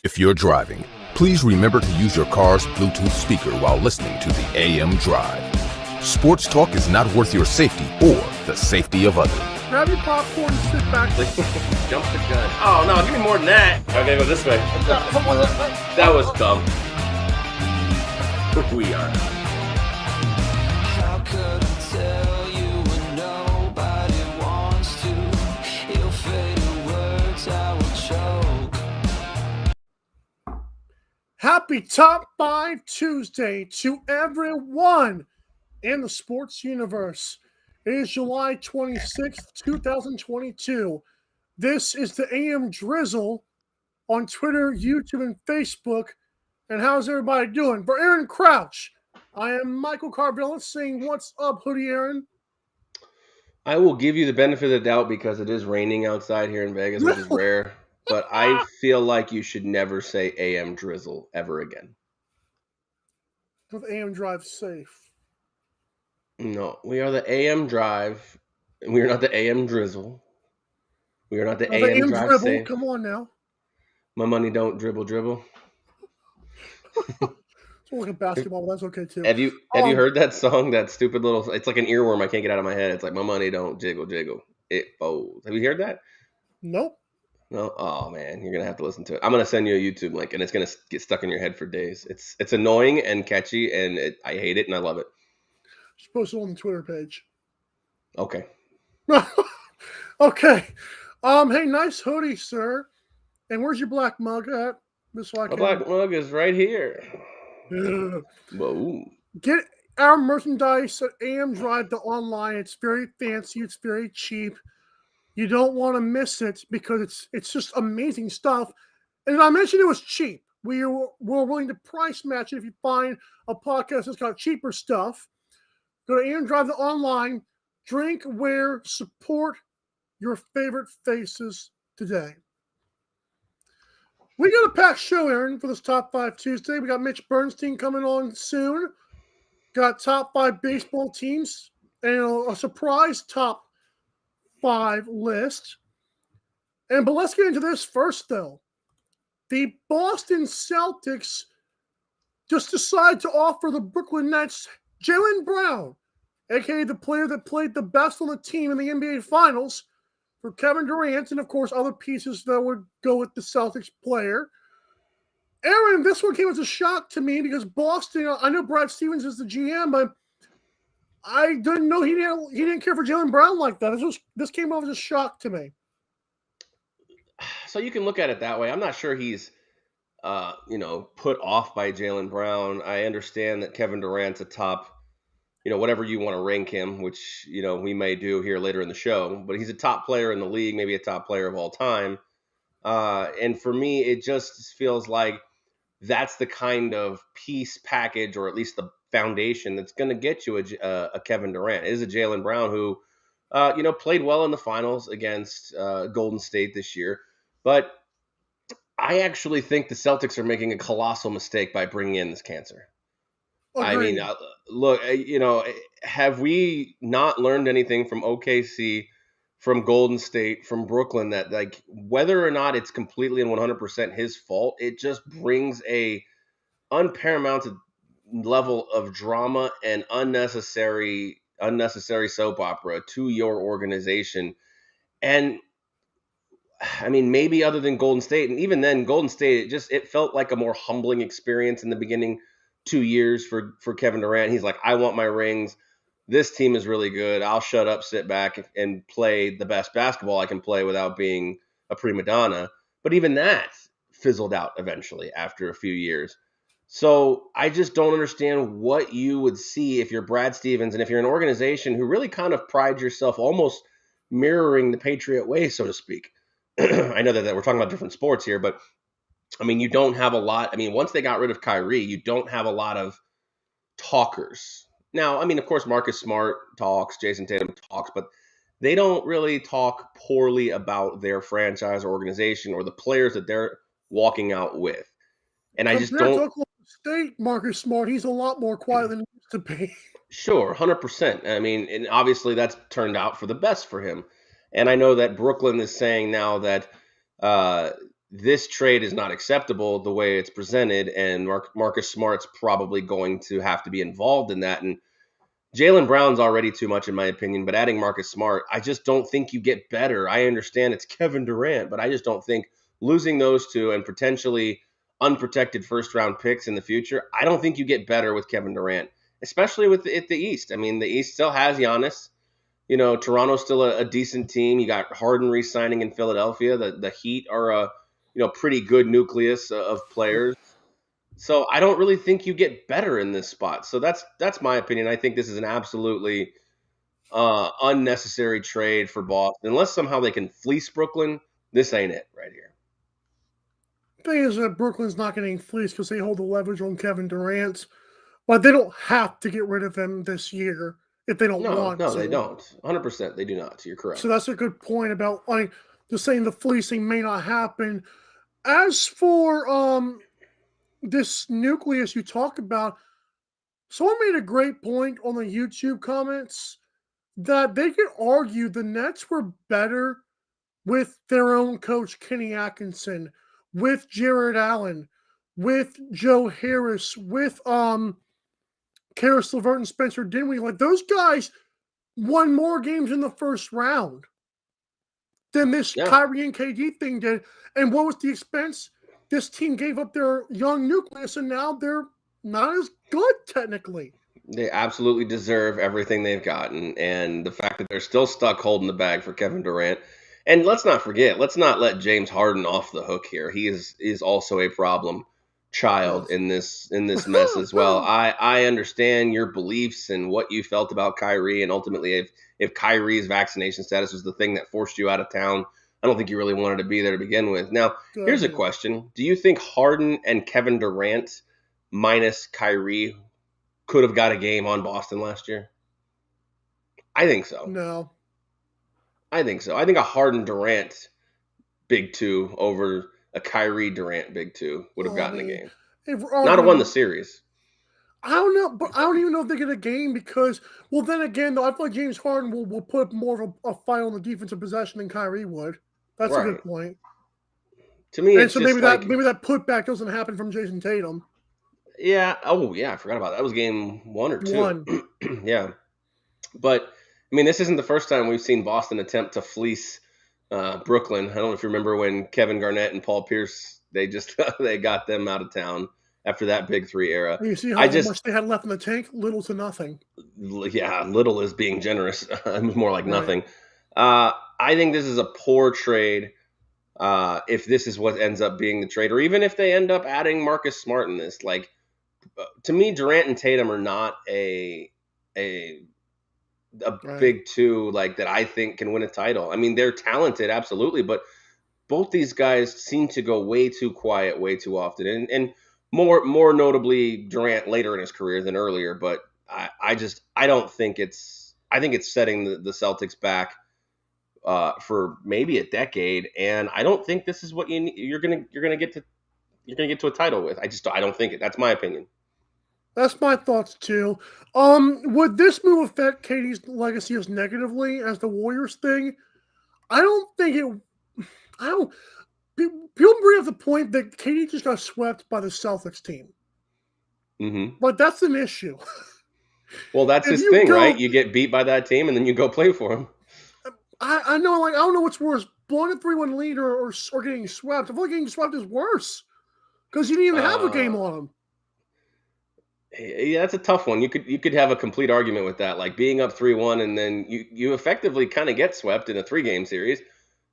If you're driving, please remember to use your car's Bluetooth speaker while listening to the AM Drive. Sports talk is not worth your safety or the safety of others. Grab your popcorn and sit back. Jump the gun. Oh, no, give me more than that. Okay, go this way. That was dumb. We are. How could I tell you when nobody wants to? Ill fated words I will choke. Happy Top 5 Tuesday to everyone in the sports universe. It is July 26th, 2022. This is the AM Drizzle on Twitter, YouTube, and Facebook. And how's everybody doing? For Aaron Crouch, I am Michael Carvilla saying, what's up, Hoodie Aaron? I will give you the benefit of the doubt because it is raining outside here in Vegas, which is rare. But I feel like you should never say AM Drizzle ever again. With AM Drive safe. No, we are the AM Drive. We are not the AM Drizzle. We are not the AM Drive dribble. safe. Come on now. My money don't dribble. It's like a basketball, but that's okay too. Have you heard that song? That stupid little. It's like an earworm. I can't get out of my head. It's like my money don't jiggle. It folds. Have you heard that? Nope. No. Oh man, you're gonna have to listen to it. I'm gonna send you a YouTube link, and it's gonna get stuck in your head for days. It's annoying and catchy, and I hate it and I love it. Just post it on the Twitter page. Okay. Okay. Hey, nice hoodie, sir. And where's your black mug at? My black mug is right here. Yeah. Whoa. Get our merchandise at AM Drive to online. It's very fancy. It's very cheap. You don't want to miss it because it's just amazing stuff. And I mentioned it was cheap. We're willing to price match it if you find a podcast that's got cheaper stuff. Go to AM Drive to online. Drink, wear, support your favorite faces today. We got a packed show, Aaron, for this Top 5 Tuesday. We got Mitch Bernstein coming on soon. Got top 5 baseball teams and a surprise top 5 list. But let's get into this first, though. The Boston Celtics just decided to offer the Brooklyn Nets Jaylen Brown, a.k.a. the player that played the best on the team in the NBA Finals, for Kevin Durant, and of course other pieces that would go with the Celtics player. Aaron, this one came as a shock to me because Boston, I know Brad Stevens is the GM, but I didn't know he didn't care for Jaylen Brown like that. This came off as a shock to me. So you can look at it that way. I'm not sure he's put off by Jaylen Brown. I understand that Kevin Durant's a top, whatever you want to rank him, which, we may do here later in the show, but he's a top player in the league, maybe a top player of all time. And for me, it just feels like that's the kind of piece package, or at least the foundation that's going to get you a Kevin Durant. It is a Jaylen Brown who, played well in the finals against Golden State this year. But I actually think the Celtics are making a colossal mistake by bringing in this cancer. I mean, look, have we not learned anything from OKC, from Golden State, from Brooklyn, that like whether or not it's completely and 100% his fault, it just brings a unparamountted level of drama and unnecessary soap opera to your organization. And I mean, maybe other than Golden State, and even then Golden State, it felt like a more humbling experience in the beginning 2 years for Kevin Durant. He's like, I want my rings. This team is really good. I'll shut up, sit back, and play the best basketball I can play without being a prima donna. But even that fizzled out eventually after a few years. So I just don't understand what you would see if you're Brad Stevens and if you're an organization who really kind of prides yourself almost mirroring the Patriot way, so to speak. I know that we're talking about different sports here, but I mean, you don't have a lot. I mean, once they got rid of Kyrie, you don't have a lot of talkers. Now, I mean, of course, Marcus Smart talks, Jason Tatum talks, but they don't really talk poorly about their franchise or organization or the players that they're walking out with. And I just don't. Oklahoma State, Marcus Smart, he's a lot more quiet than he used to be. Sure, 100%. I mean, and obviously that's turned out for the best for him. And I know that Brooklyn is saying now that this trade is not acceptable the way it's presented, and Marcus Smart's probably going to have to be involved in that. And Jaylen Brown's already too much, in my opinion, but adding Marcus Smart, I just don't think you get better. I understand it's Kevin Durant, but I just don't think losing those two and potentially unprotected first-round picks in the future, I don't think you get better with Kevin Durant, especially with the East. I mean, the East still has Giannis. Toronto's still a decent team. You got Harden re-signing in Philadelphia. The Heat are a pretty good nucleus of players. So I don't really think you get better in this spot. So that's my opinion. I think this is an absolutely unnecessary trade for Boston. Unless somehow they can fleece Brooklyn, this ain't it right here. The thing is that Brooklyn's not getting fleeced because they hold the leverage on Kevin Durant, but they don't have to get rid of him this year if they don't want to. No, they don't. 100%, they do not. You're correct. So that's a good point about just saying the fleecing may not happen. As for this nucleus you talk about, someone made a great point on the YouTube comments that they could argue the Nets were better with their own coach, Kenny Atkinson, with Jared Allen, with Joe Harris, with Karis LeVert and Spencer Dinwiddie. Like, those guys won more games in the first round than this Kyrie and KD thing did. And what was the expense? This team gave up their young nucleus, and now they're not as good technically. They absolutely deserve everything they've gotten, and the fact that they're still stuck holding the bag for Kevin Durant. And let's not forget, let's not let James Harden off the hook here. He is also a problem child in this mess as well. I understand your beliefs and what you felt about Kyrie, and ultimately if Kyrie's vaccination status was the thing that forced you out of town, I don't think you really wanted to be there to begin with. Now, here's a question. Do you think Harden and Kevin Durant minus Kyrie could have got a game on Boston last year? I think so. No. I think so. I think a Harden-Durant big two over a Kyrie-Durant big two would have gotten a game. Not have won the series. I don't know, but I don't even know if they get a game because, well, then again, though, I feel like James Harden will put up more of a fight on the defensive possession than Kyrie would. That's a good point. To me, and so maybe that putback doesn't happen from Jason Tatum. Yeah. Oh, yeah. I forgot about that. That was game 1 or 2. Yeah. But I mean, this isn't the first time we've seen Boston attempt to fleece Brooklyn. I don't know if you remember when Kevin Garnett and Paul Pierce, they got them out of town after that Big Three era. You see how much they had left in the tank? Little to nothing. Yeah, little is being generous. More like nothing. I think this is a poor trade if this is what ends up being the trade, or even if they end up adding Marcus Smart in this. Like, to me, Durant and Tatum are not a big two like that I think can win a title. I mean, they're talented, absolutely, but both these guys seem to go way too quiet way too often, and more notably Durant later in his career than earlier. But I think it's setting the Celtics back for maybe a decade, and I don't think this is what you're gonna get to a title with. I don't think it. That's my opinion. That's my thoughts too. Would this move affect Katie's legacy as negatively as the Warriors thing? I don't think it. People bring up the point that Katie just got swept by the Celtics team. Mm-hmm. But that's an issue. Well, that's his thing, right? You get beat by that team, and then you go play for them. I know, like, I don't know what's worse, blowing a 3-1 lead or getting swept. I feel like getting swept is worse because you didn't even have a game on them. Yeah, that's a tough one. You could have a complete argument with that, like being up 3-1, and then you effectively kind of get swept in a 3-game series,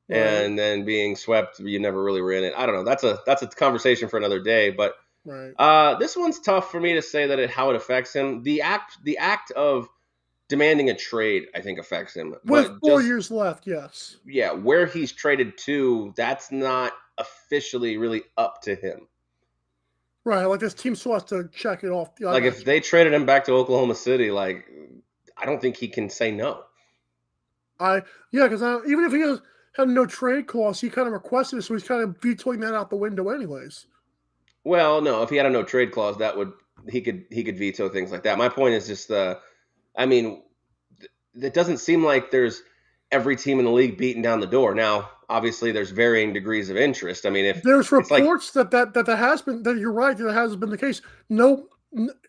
and then being swept, you never really were in it. I don't know. That's a conversation for another day. But this one's tough for me to say how it affects him. The act of demanding a trade, I think, affects him. With 4 years left, yes. Yeah, where he's traded to, that's not officially really up to him. Right, like this team still has to check it off. Like if they traded him back to Oklahoma City, like I don't think he can say no. Because even if he had no trade clause, he kind of requested it, so he's kind of vetoing that out the window, anyways. Well, no, if he had a no trade clause, he could veto things like that. My point is just it doesn't seem like there's every team in the league beating down the door. Now, obviously, there's varying degrees of interest. I mean, if There's it's like, reports that has been, that you're right, that has been the case. No,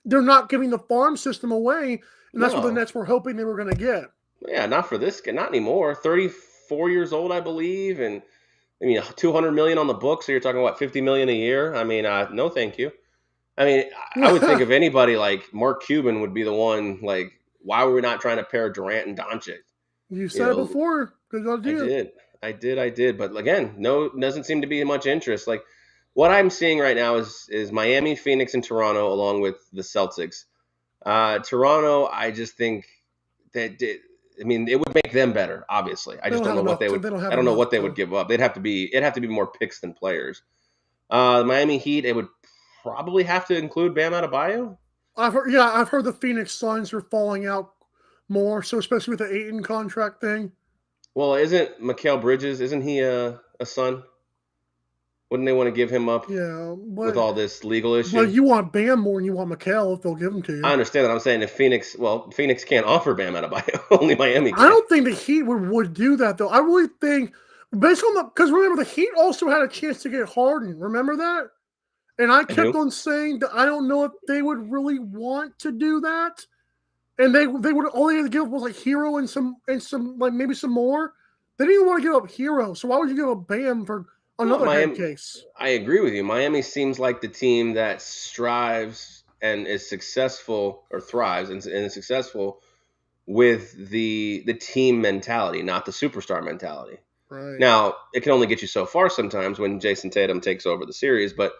they're not giving the farm system away, and that's what the no, Nets were hoping they were going to get. yeah, not for this, not anymore. 34 years old, I believe, and I mean, 200 million on the book. So you're talking what, 50 million a year? I mean, no, thank you. I mean, I would think of anybody like Mark Cuban would be the one. Like, why were we not trying to pair Durant and Doncic? You You said it know, before. Good idea. I did. But again, no, doesn't seem to be much interest. Like, what I'm seeing right now is Miami, Phoenix, and Toronto, along with the Celtics. Toronto, I just think that I mean, it would make them better. Obviously, I just don't know what they would. They don't have I don't know enough, what they though. would give up. It'd have to be more picks than players. The Miami Heat, it would probably have to include Bam Adebayo. I've heard the Phoenix Suns are falling out more, so especially with the Ayton contract thing. Well, isn't Mikal Bridges? Isn't he a son? Wouldn't they want to give him up Yeah, with all this legal issue? but you want Bam more than you want Mikal if they'll give him to you. I understand that. I'm saying if Phoenix can't offer Bam Adebayo. Only Miami can. I don't think the Heat would do that, though. I really think, based on because remember, the Heat also had a chance to get Harden. Remember that? And I kept on saying that I don't know if they would really want to do that. And they would only have to give up was like Hero and some like maybe some more. They didn't even want to give up Hero, so why would you give up Bam for another head case? I agree with you. Miami seems like the team that strives and is successful, or thrives and is successful with the team mentality, not the superstar mentality. Right. Now, it can only get you so far sometimes when Jason Tatum takes over the series, but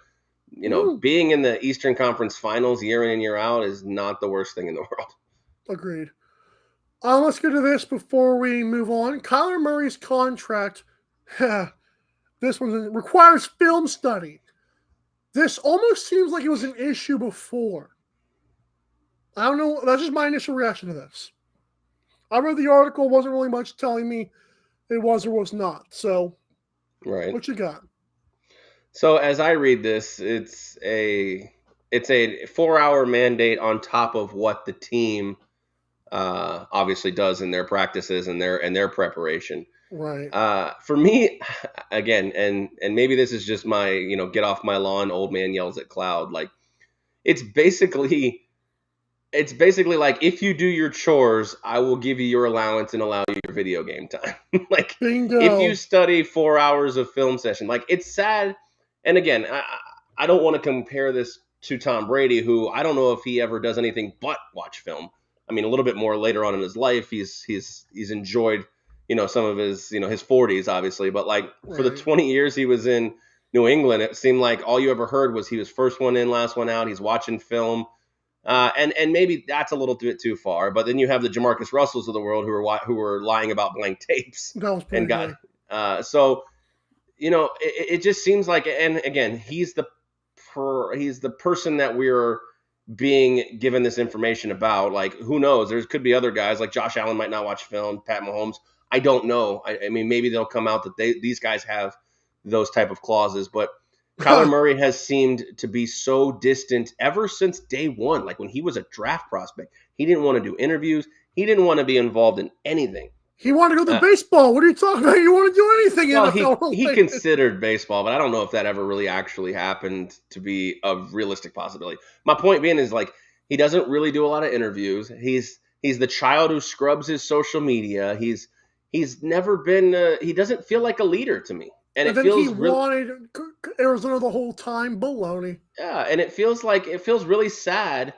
being in the Eastern Conference Finals year in and year out is not the worst thing in the world. Agreed. Let's get to this before we move on. Kyler Murray's contract, this one requires film study. This almost seems like it was an issue before. I don't know. That's just my initial reaction to this. I read the article. Wasn't really much telling me it was or was not. So, right. What you got? So as I read this, it's a 4-hour mandate on top of what the team obviously does in their practices and their preparation. Right. For me, again, and maybe this is just my get off my lawn, old man yells at cloud. Like it's basically like, if you do your chores, I will give you your allowance and allow you your video game time. Like, bingo. If you study 4 hours of film session, like, it's sad. And again, I don't want to compare this to Tom Brady, who I don't know if he ever does anything but watch film. I mean, a little bit more later on in his life, he's enjoyed, some of his, his 40s, obviously. But like for the 20 years he was in New England, it seemed like all you ever heard was he was first one in, last one out. He's watching film. And maybe that's a little bit too far, but then you have the Jamarcus Russells of the world who were lying about blank tapes and got so it just seems like, and again, he's the person that we're being given this information about. Like, who knows? There could be other guys like Josh Allen might not watch film, Pat Mahomes. I don't know. I mean, maybe they'll come out that these guys have those type of clauses, but Kyler Murray has seemed to be so distant ever since day one. Like when he was a draft prospect, he didn't want to do interviews. He didn't want to be involved in anything. He wanted to go to baseball. What are you talking about? You want to do anything? Well, he considered baseball, but I don't know if that ever really actually happened to be a realistic possibility. My point being is, like, he doesn't really do a lot of interviews. He's the child who scrubs his social media. He's never been. He doesn't feel like a leader to me. And it feels wanted Arizona the whole time. Baloney. Yeah, and it feels really sad.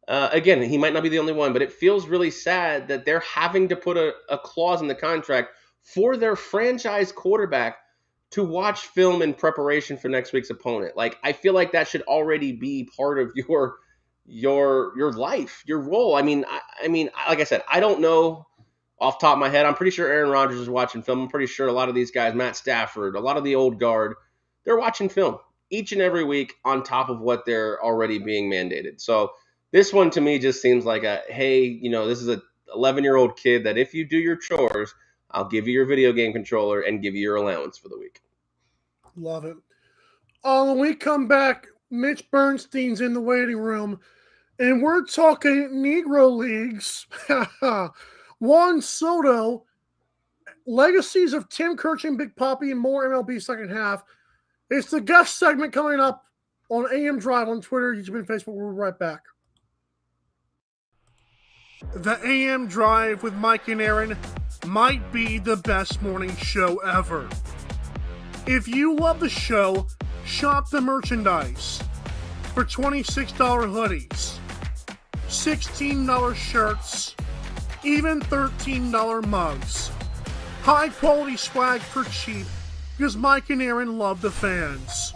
Again, he might not be the only one, but it feels really sad that they're having to put a clause in the contract for their franchise quarterback to watch film in preparation for next week's opponent. Like, I feel like that should already be part of your life, your role. I mean, like I said, I don't know off the top of my head. I'm pretty sure Aaron Rodgers is watching film. I'm pretty sure a lot of these guys, Matt Stafford, a lot of the old guard, they're watching film each and every week on top of what they're already being mandated. So this one to me just seems like hey, this is a 11-year-old kid that if you do your chores, I'll give you your video game controller and give you your allowance for the week. Love it. When we come back, Mitch Bernstein's in the waiting room, and we're talking Negro Leagues. Juan Soto legacies of Tim Kirchin, Big Poppy, and more MLB second half. It's the guest segment coming up on AM Drive on Twitter, YouTube, and Facebook. We'll be right back. The AM Drive with Mike and Aaron might be the best morning show ever. If you love the show, shop the merchandise for $26 hoodies, $16 shirts, even $13 mugs. High quality swag for cheap because Mike and Aaron love the fans.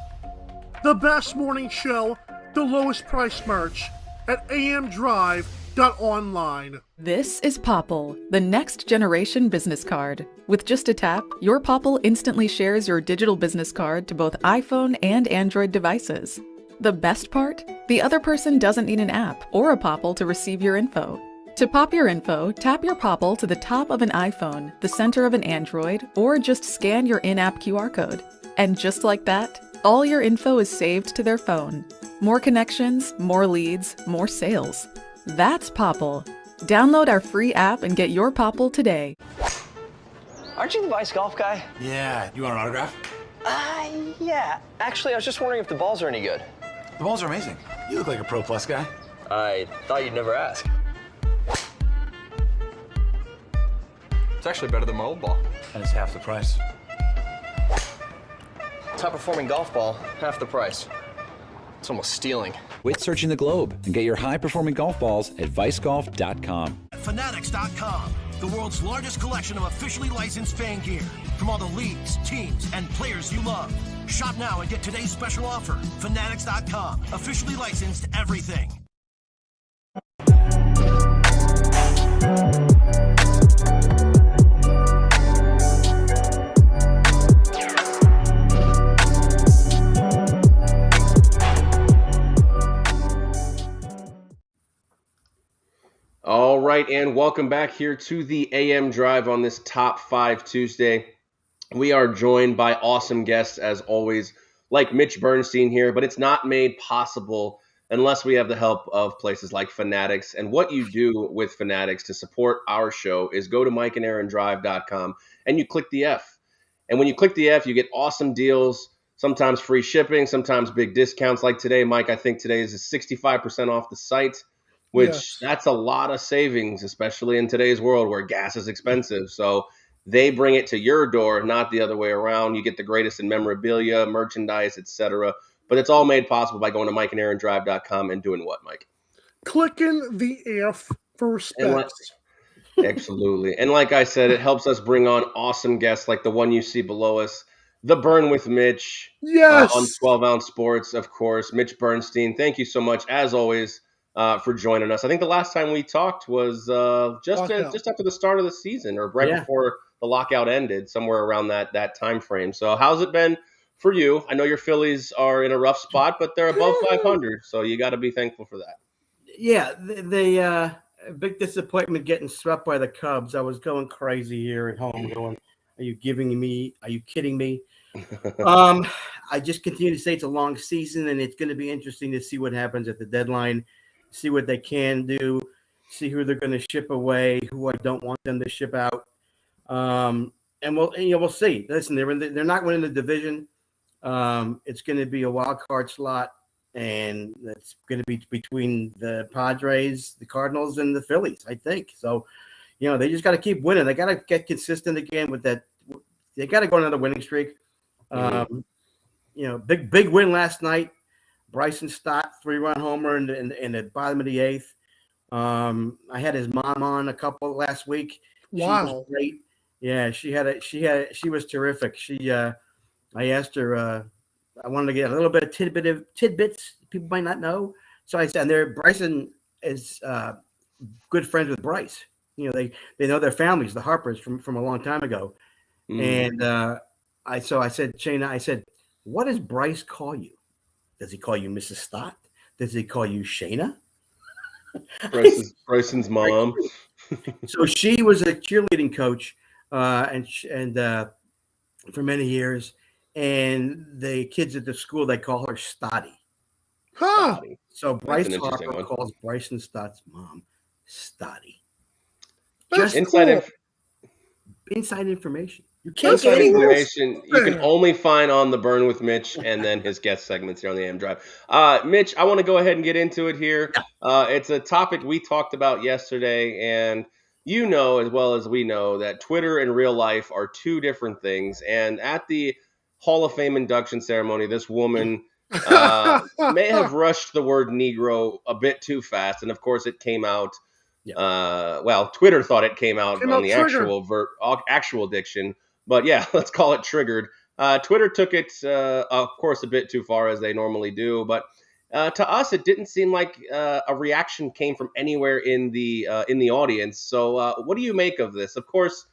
The best morning show, the lowest price merch at amdrive.online. This is Popple, the next generation business card. With just a tap, your Popple instantly shares your digital business card to both iPhone and Android devices. The best part? The other person doesn't need an app or a Popple to receive your info. To pop your info, tap your Popple to the top of an iPhone, the center of an Android, or just scan your in-app QR code. And just like that, all your info is saved to their phone. More connections, more leads, more sales. That's Popple. Download our free app and get your Popple today. Aren't you the Vice Golf guy? Yeah. You want an autograph? Yeah. Actually, I was just wondering if the balls are any good. The balls are amazing. You look like a Pro Plus guy. I thought you'd never ask. It's actually better than my old ball. And it's half the price. Top performing golf ball, half the price. It's almost stealing. Quit searching the globe and get your high-performing golf balls at vicegolf.com. Fanatics.com, the world's largest collection of officially licensed fan gear from all the leagues, teams, and players you love. Shop now and get today's special offer. Fanatics.com, officially licensed everything. All right, and welcome back here to the AM Drive on this Top 5 Tuesday. We are joined by awesome guests, as always, like Mitch Bernstein here, but it's not made possible unless we have the help of places like Fanatics. And what you do with Fanatics to support our show is go to mikeandaaron.drive.com and you click the F. And when you click the F, you get awesome deals, sometimes free shipping, sometimes big discounts. Like today, Mike, I think today is 65% off the site. Which That's a lot of savings, especially in today's world where gas is expensive. So they bring it to your door, not the other way around. You get the greatest in memorabilia, merchandise, etc. But it's all made possible by going to mikeandaaron.drive.com and doing what, Mike? Clicking the F for respect. Absolutely. And like I said, it helps us bring on awesome guests like the one you see below us, The Burn with Mitch. Yes. On 12 Ounce Sports, of course. Mitch Bernstein, thank you so much, as always. For joining us. I think the last time we talked was just after the start of the season or right before the lockout ended, somewhere around that time frame. So how's it been for you? I know your Phillies are in a rough spot, but they're above 500, so you got to be thankful for that. Yeah, the big disappointment getting swept by the Cubs. I was going crazy here at home going, are you kidding me? I just continue to say it's a long season, and it's going to be interesting to see what happens at the deadline. See what they can do, see who they're going to ship away, who I don't want them to ship out, and we'll see. Listen, they're not winning the division. It's going to be a wild card slot, and it's going to be between the Padres, the Cardinals, and the Phillies, I think. So, they just got to keep winning. They got to get consistent again with that. They got to go on another winning streak. Big win last night. Bryson Stott, 3-run homer in the bottom of the eighth. I had his mom on a couple last week. Wow, she was great. Yeah, she was terrific. I asked her. I wanted to get a little bit of tidbits people might not know. So I said, Bryson is good friends with Bryce. They know their families, the Harpers from a long time ago. And I said, Shayna, what does Bryce call you? Does he call you Mrs. Stott? Does he call you Shayna? Bryson's mom. So she was a cheerleading coach, and for many years, and the kids at the school they call her Stotty. Huh. So Bryce Harper calls Bryson Stott's mom Stotty. That's inside cool. inside information. You can't Inside get anywhere. information you can only find on the Burn with Mitch and then his guest segments here on the AM Drive. Mitch, I want to go ahead and get into it here. It's a topic we talked about yesterday, and you know as well as we know that Twitter and real life are two different things. And at the Hall of Fame induction ceremony, this woman may have rushed the word Negro a bit too fast, and of course it came out. Well, Twitter thought it came out on the actual diction. But yeah, let's call it triggered. Twitter took it, of course, a bit too far, as they normally do. But to us, it didn't seem like a reaction came from anywhere in the audience. So what do you make of this? Of course,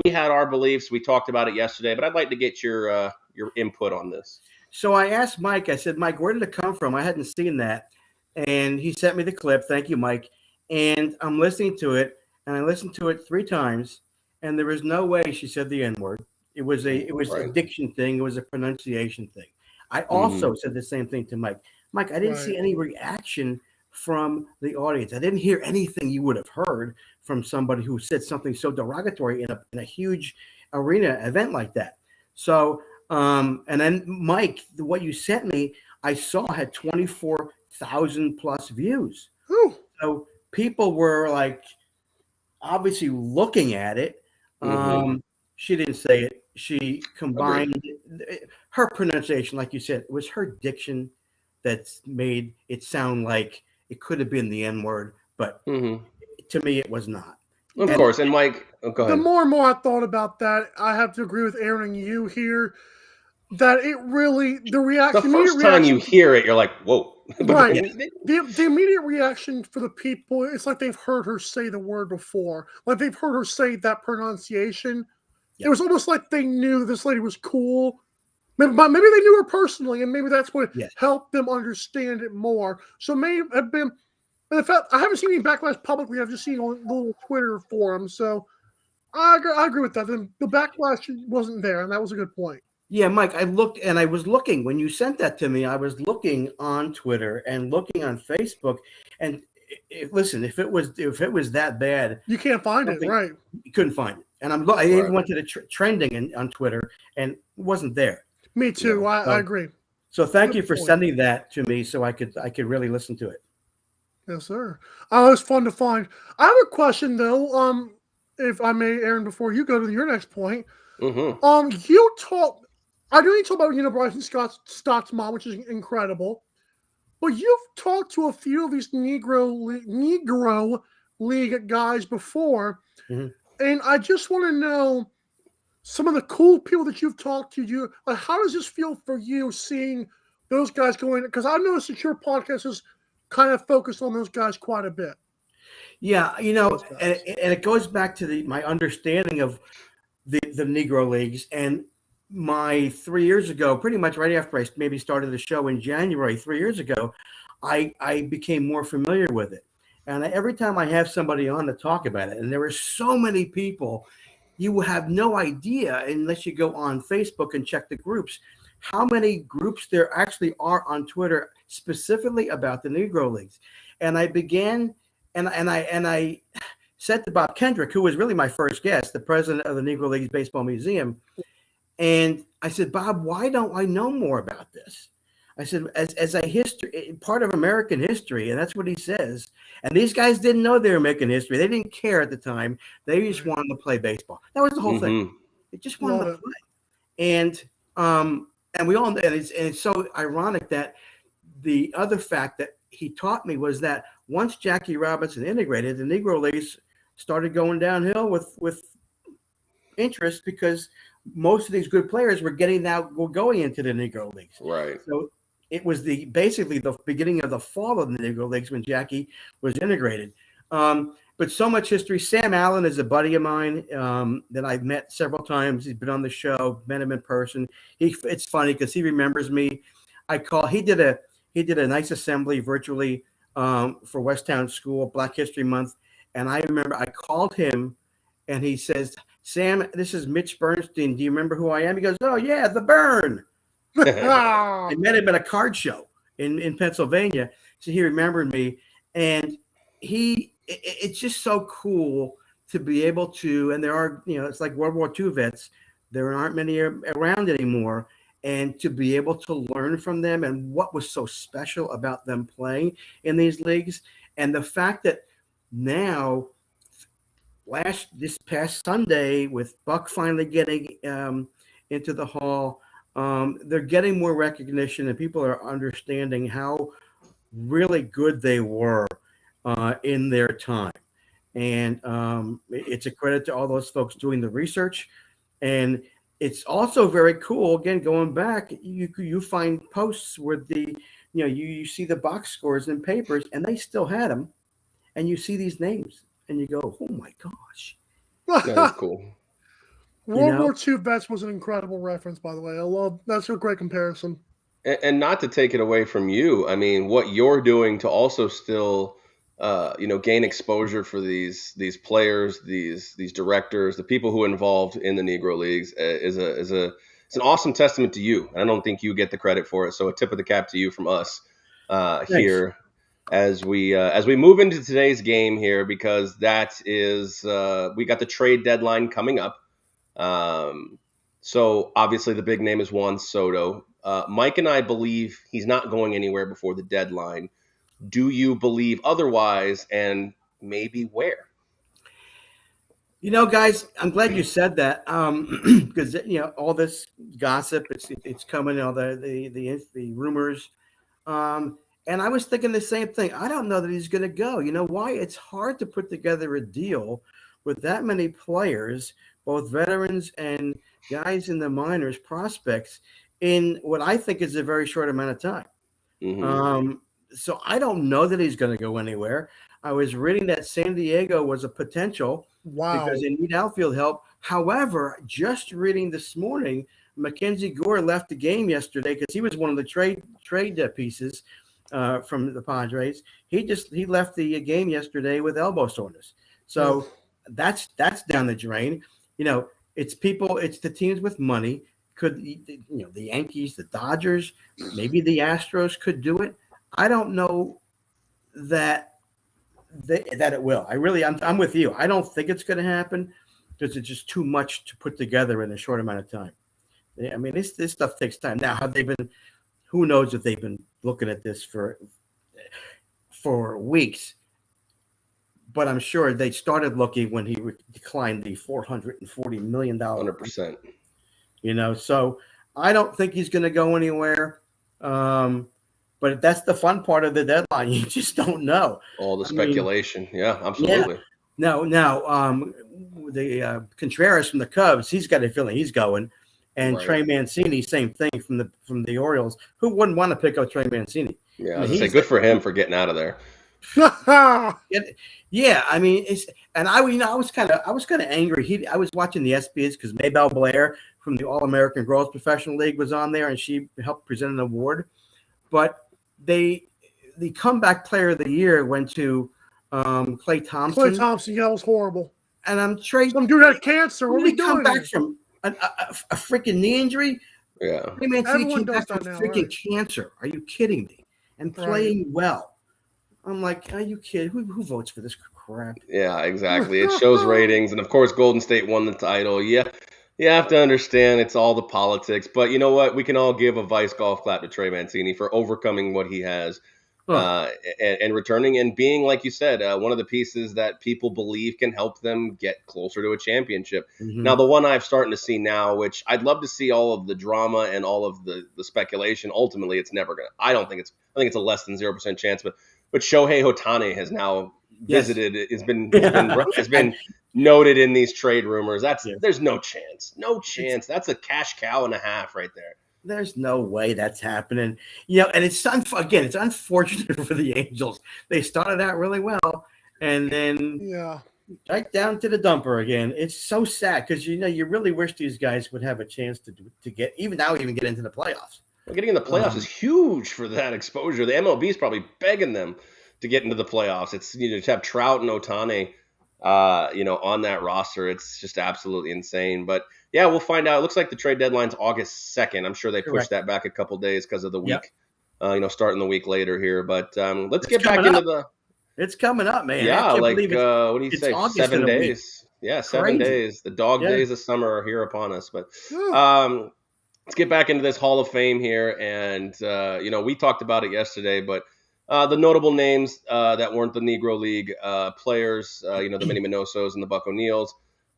we had our beliefs. We talked about it yesterday, but I'd like to get your input on this. So I asked Mike. I said, Mike, where did it come from? I hadn't seen that, and he sent me the clip. Thank you, Mike. And I'm listening to it, and I listened to it 3 times. And there was no way she said the N-word. It was a diction thing. It was a pronunciation thing. I also said the same thing to Mike. Mike, I didn't see any reaction from the audience. I didn't hear anything you would have heard from somebody who said something so derogatory in a huge arena event like that. So, and then Mike, what you sent me, I saw had 24,000 plus views. Ooh. So people were like obviously looking at it. She didn't say it. She combined her pronunciation, like you said. It was her diction that's made it sound like it could have been the N-word, but to me, it was not. Of course. And Mike, go ahead. The more and more I thought about that, I have to agree with Aaron and you here that it really, the reaction. The first time you hear it, you're like, whoa. Right. The immediate reaction for the people, it's like they've heard her say the word before. Like they've heard her say that pronunciation. Yep. It was almost like they knew this lady was cool. Maybe they knew her personally, and maybe that's what helped them understand it more. So it may have been, and in fact, I haven't seen any backlash publicly. I've just seen on the little Twitter forums. So I agree with that. The backlash wasn't there, and that was a good point. Yeah, Mike, I looked and I was looking when you sent that to me. I was looking on Twitter and looking on Facebook, and listen, if it was that bad, you can't find it, right? You couldn't find it, and I even went to the trending on Twitter, and it wasn't there. Me too. You know? I agree. So thank you for sending that to me, so I could really listen to it. Yes, sir. It was fun to find. I have a question though. If I may, Aaron, before you go to your next point, you talk. I know you talk about Bryson Stott's mom, which is incredible, but you've talked to a few of these Negro League guys before, and I just want to know some of the cool people that you've talked to. How does this feel for you seeing those guys going? Because I noticed that your podcast is kind of focused on those guys quite a bit. Yeah, and it goes back to my understanding of the Negro Leagues and my 3 years ago, pretty much right after I maybe started the show in January 3 years ago, I became more familiar with it. And every time I have somebody on to talk about it, and there are so many people, you have no idea unless you go on Facebook and check the groups, how many groups there actually are on Twitter specifically about the Negro Leagues. And I began, and I said to Bob Kendrick, who was really my first guest, the president of the Negro Leagues Baseball Museum, and I said, Bob, why don't I know more about this? I said, as a history, part of American history, and that's what he says. And these guys didn't know they were making history. They didn't care at the time. They just wanted to play baseball. That was the whole thing. They just wanted to play. And we all, and it's so ironic that the other fact that he taught me was that once Jackie Robinson integrated, the Negro Leagues started going downhill with interest because most of these good players were going into the Negro Leagues. Right. So it was basically the beginning of the fall of the Negro Leagues when Jackie was integrated. But so much history. Sam Allen is a buddy of mine that I've met several times. He's been on the show, met him in person. It's funny because he remembers me. He did a nice assembly virtually for Westtown School, Black History Month. And I remember I called him and he says, Sam, this is Mitch Bernstein. Do you remember who I am? He goes, oh, yeah, the Burn. I met him at a card show in Pennsylvania. So he remembered me. And it's just so cool to be able to, and there are, it's like World War II vets. There aren't many around anymore. And to be able to learn from them and what was so special about them playing in these leagues. And the fact that now, this past Sunday, with Buck finally getting into the Hall, they're getting more recognition, and people are understanding how really good they were in their time. And it's a credit to all those folks doing the research. And it's also very cool. Again, going back, you find posts where you see the box scores in papers, and they still had them, and you see these names, and you go, "Oh my gosh, That is cool." World War II vets was an incredible reference, by the way. That's a great comparison. And not to take it away from you, I mean, what you're doing to also still, gain exposure for these players, these directors, the people who are involved in the Negro Leagues is an awesome testament to you. I don't think you get the credit for it. So a tip of the cap to you from us here as we move into today's game here, because that is we got the trade deadline coming up. So obviously the big name is Juan Soto. Mike and I believe he's not going anywhere before the deadline. Do you believe otherwise, and maybe where? Guys, I'm glad you said that, because all this gossip, it's coming, all the rumors, and I was thinking the same thing. I don't know that he's going to go. You know why? It's hard to put together a deal with that many players, both veterans and guys in the minors, prospects, in what I think is a very short amount of time. Mm-hmm. So I don't know that he's going to go anywhere. I was reading that San Diego was a potential because they need outfield help. However, just reading this morning, Mackenzie Gore left the game yesterday because he was one of the trade pieces from the Padres. He left the game yesterday with elbow soreness. So that's down the drain. It's the teams with money. Could the Yankees, the Dodgers, maybe the Astros could do it. I don't know that it will. I'm with you. I don't think it's going to happen because it's just too much to put together in a short amount of time. I mean, this stuff takes time. Now, who knows if they've been looking at this for weeks, but I'm sure they started looking when he declined the $440 million. 100%. So I don't think he's going to go anywhere. But that's the fun part of the deadline. You just don't know. All the speculation. Yeah, absolutely. Yeah. Now, the Contreras from the Cubs, he's got a feeling he's going. And right. Trey Mancini, same thing from the Orioles. Who wouldn't want to pick up Trey Mancini? Yeah, I was gonna say good for him for getting out of there. Yeah, I mean, I was kind of angry. I was watching the ESPYs because Maybelle Blair from the All American Girls Professional League was on there, and she helped present an award. But the comeback player of the year went to Klay Thompson. Klay Thompson, yeah, that was horrible. And I'm Trey. Some dude had cancer. What are we doing? Come back from a freaking knee injury. Yeah. Trey Mancini came back from freaking cancer. Are you kidding me? And playing well. I'm like, are you kidding? Who votes for this crap? Yeah, exactly. It shows ratings, and of course, Golden State won the title. Yeah. You have to understand it's all the politics, but you know what? We can all give a vice golf clap to Trey Mancini for overcoming what he has and returning and being, like you said, one of the pieces that people believe can help them get closer to a championship. Mm-hmm. Now, the one I'm starting to see now, which I'd love to see all of the drama and all of the speculation. Ultimately, it's never going to. I think it's a less than 0% chance, but Shohei Ohtani has now visited. Has been noted in these trade rumors. There's no chance. No chance. That's a cash cow and a half right there. There's no way that's happening. And it's unfortunate for the Angels. They started out really well, and then right down to the dumper again. It's so sad because you really wish these guys would have a chance to get even get into the playoffs. Well, getting in the playoffs is huge for that exposure. The MLB is probably begging them to get into the playoffs. It's to have Trout and Ohtani, on that roster. It's just absolutely insane. But yeah, we'll find out. It looks like the trade deadline's August 2nd. I'm sure they pushed that back a couple days because of the week, starting the week later here. But let's get back into It's coming up, man. Yeah, I can't like believe what do you it's say? August in 7 a week. days. Yeah, 7 Crazy. days. The dog Yeah. days of summer are here upon us. But Yeah. let's get back into this Hall of Fame here. And we talked about it yesterday, but the notable names that weren't the Negro League players, the Minnie Minosos and the Buck O'Neills.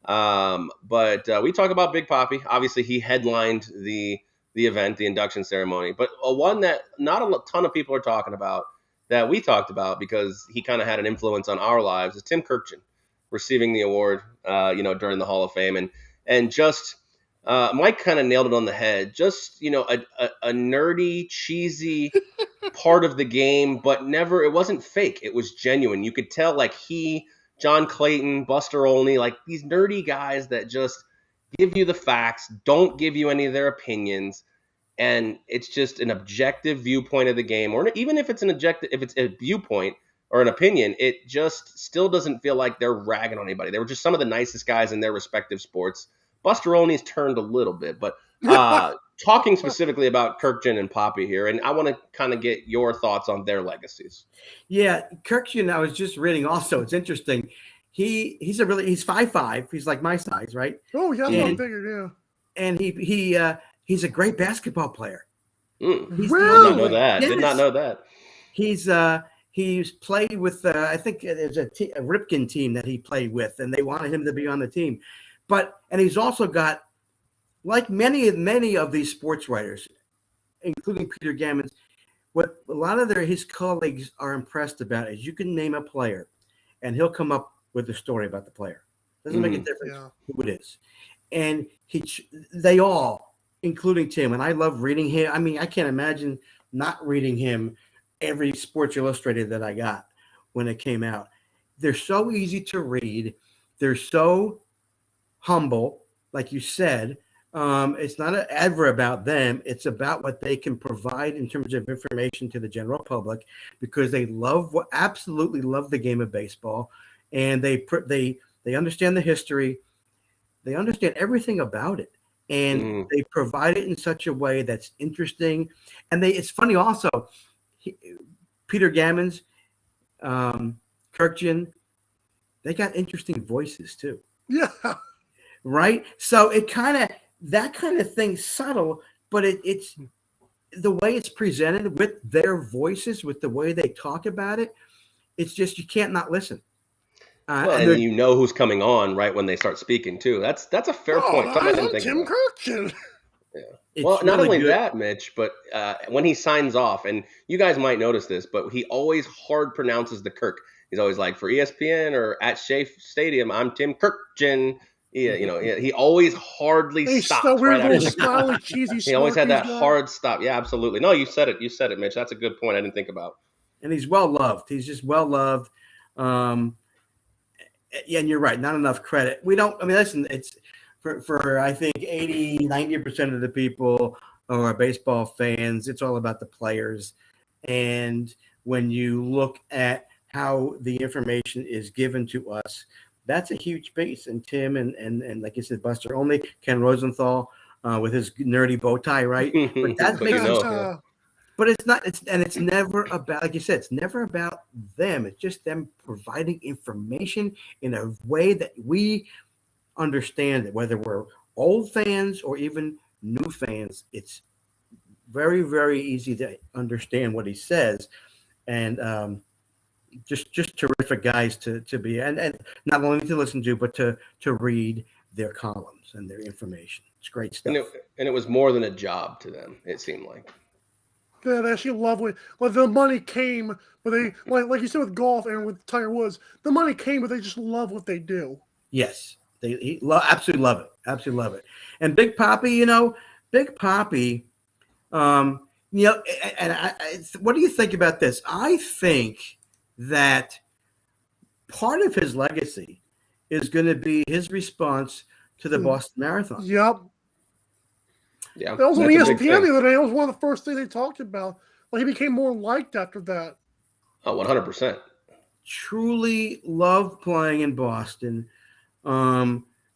But we talk about Big Papi. Obviously, he headlined the event, the induction ceremony. But one that not a ton of people are talking about, that we talked about because he kind of had an influence on our lives, is Tim Kurkjian receiving the award, during the Hall of Fame. And just Mike kind of nailed it on the head. Just, a nerdy, cheesy part of the game, but it wasn't fake. It was genuine. You could tell like John Clayton, Buster Olney, like these nerdy guys that just give you the facts, don't give you any of their opinions. And it's just an objective viewpoint of the game, or even if it's a viewpoint or an opinion, it just still doesn't feel like they're ragging on anybody. They were just some of the nicest guys in their respective sports. Buster Olney's turned a little bit, but talking specifically about Kurkjian and Papi here, and I want to kind of get your thoughts on their legacies. Yeah, Kurkjian, I was just reading also. It's interesting. He's 5'5". He's like my size, right? Oh, yeah, that's what I figured, yeah. And he's a great basketball player. Did Really? not know that. Yes. Did not know that. He's played with I think there's a Ripken team that he played with, and they wanted him to be on the team. And he's also got, like many of these sports writers, including Peter Gammons, what a lot of his colleagues are impressed about is you can name a player, and he'll come up with a story about the player. Doesn't make a difference who it is. And they all, including Tim, and I love reading him. I mean, I can't imagine not reading him every Sports Illustrated that I got when it came out. They're so easy to read. They're so humble, like you said. It's not an advert about them. It's about what they can provide in terms of information to the general public, because they absolutely love the game of baseball, and they understand the history. They understand everything about it, and they provide it in such a way that's interesting. And it's funny also, Peter Gammons, Kurkjian, they got interesting voices too. Yeah. Right. So that kind of thing's subtle, but it's the way it's presented with their voices, with the way they talk about it. It's just, you can't not listen. And you know who's coming on right when they start speaking too. That's a fair point. I love Tim Kurkjian. Yeah. Well, not only that, Mitch, but when he signs off, and you guys might notice this, but he always hard pronounces the Kirk. He's always like, for ESPN or at Shea Stadium, I'm Tim Kurkjian. Yeah, he always hardly stops. So weird right little after smiley, cheesy. He always had that hard stop. Yeah, absolutely. No, you said it. You said it, Mitch. That's a good point. I didn't think about. And he's well loved. He's just well loved. And you're right. Not enough credit. We don't. I mean, listen. It's for I think 80-90% of the people who are baseball fans. It's all about the players. And when you look at how the information is given to us, that's a huge base. And Tim and like you said, Buster Olney, Ken Rosenthal with his nerdy bow tie, right? But that makes but it's not. It's never about, like you said, it's never about them. It's just them providing information in a way that we understand it, whether we're old fans or even new fans. It's very, very easy to understand what he says, and just terrific guys to be, and not only to listen to, but to read their columns and their information. It's great stuff. And it was more than a job to them, it seemed like. Yeah, they actually love the money came, but they like you said with golf and with Tiger Woods, the money came, but they just love what they do. Yes, they absolutely love it, absolutely love it. And Big Papi, and what do you think about this? I think that part of his legacy is going to be his response to the Boston Marathon. Yep. Yeah, that was on ESPN the other day. It was one of the first things they talked about. Like, he became more liked after that. Oh, 100%. Truly loved playing in Boston.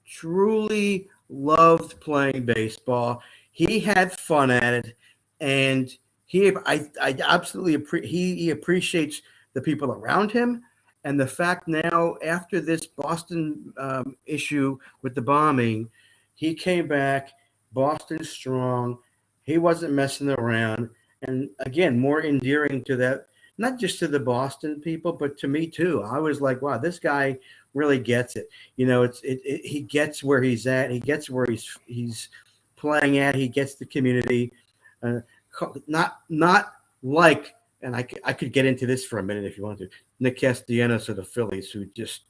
Truly loved playing baseball. He had fun at it, and I absolutely he appreciates the people around him. And the fact now, after this Boston issue with the bombing, he came back, Boston strong. He wasn't messing around. And again, more endearing to that, not just to the Boston people, but to me too. I was like, wow, this guy really gets it. You know, he gets where he's at. He gets where he's playing at. He gets the community. Not like, and I could get into this for a minute if you want to, Nick Castellanos of the Phillies, who just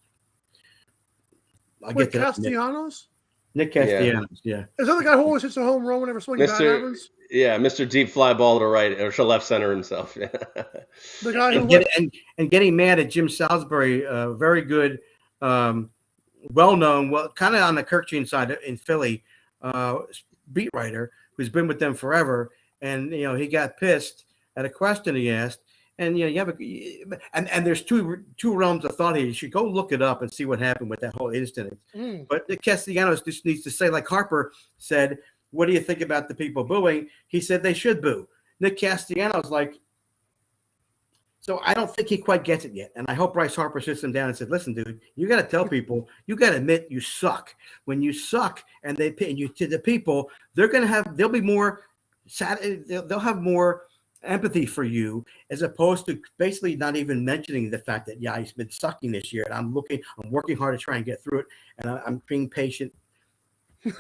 Wait, Castellanos? Nick Castellanos, yeah. Is that the guy who always hits a home run whenever something bad happens? Yeah, Mr. Deep Fly Ball to right or to left center himself. Yeah. The guy who and getting mad at Jim Salisbury, very good, well-known, kind of on the Kirkchin side in Philly, beat writer who's been with them forever, and he got pissed at a question he asked. And you have and there's two realms of thought here. You should go look it up and see what happened with that whole incident. But Nick Castellanos just needs to say, like Harper said, "What do you think about the people booing?" He said they should boo. Nick Castellanos so I don't think he quite gets it yet. And I hope Bryce Harper sits him down and said, "Listen, dude, you got to tell people, you got to admit you suck. When you suck and they pay you to the people, they'll be more sad. They'll have more empathy for you, as opposed to basically not even mentioning the fact that he's been sucking this year, and I'm working hard to try and get through it, and I'm being patient." He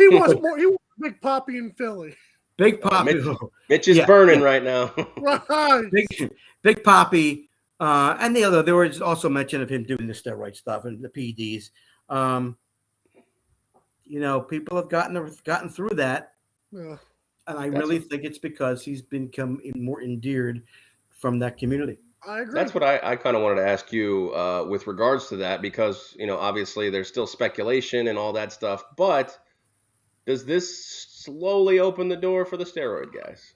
was Big Poppy in Philly. Big Poppy. Mitch is burning right now. Right. Big Poppy, and there was also mention of him doing the steroid stuff and the PEDs. People have gotten through that. Yeah. And I really think it's because he's become more endeared from that community. I agree. That's what I kind of wanted to ask you with regards to that, because, obviously there's still speculation and all that stuff. But does this slowly open the door for the steroid guys?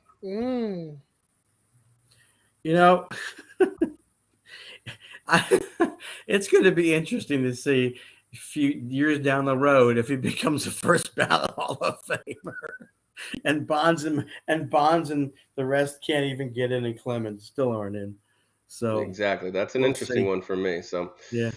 It's going to be interesting to see a few years down the road if he becomes a first ballot Hall of Famer. And Bonds and the rest can't even get in, and Clemens still aren't in. So exactly, that's an interesting one for me. So yeah,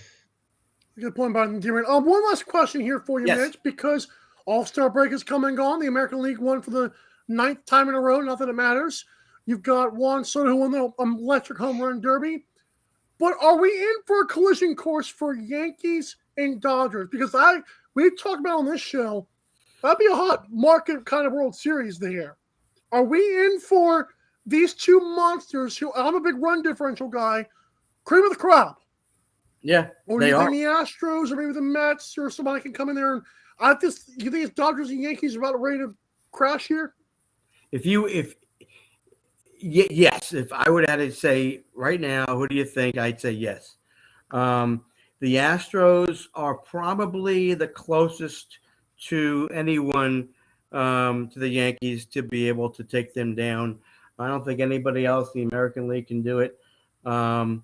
good point, Biden. One last question here for you, Mitch, because All-Star break is come and gone. The American League won for the 9th time in a row. Not that it matters. You've got Juan Soto who won the electric home run derby. But are we in for a collision course for Yankees and Dodgers? Because we talked about on this show. That'd be a hot market kind of World Series there. Are we in for these two monsters who, I'm a big run differential guy, cream of the crop? Yeah, or they are. Or do you think the Astros or maybe the Mets or somebody can come in there? And you think it's Dodgers and Yankees about ready to crash here? Yes, if I would have to say right now, who do you think? I'd say yes. The Astros are probably the closest to anyone, to the Yankees, to be able to take them down. I don't think anybody else in the American League can do it. The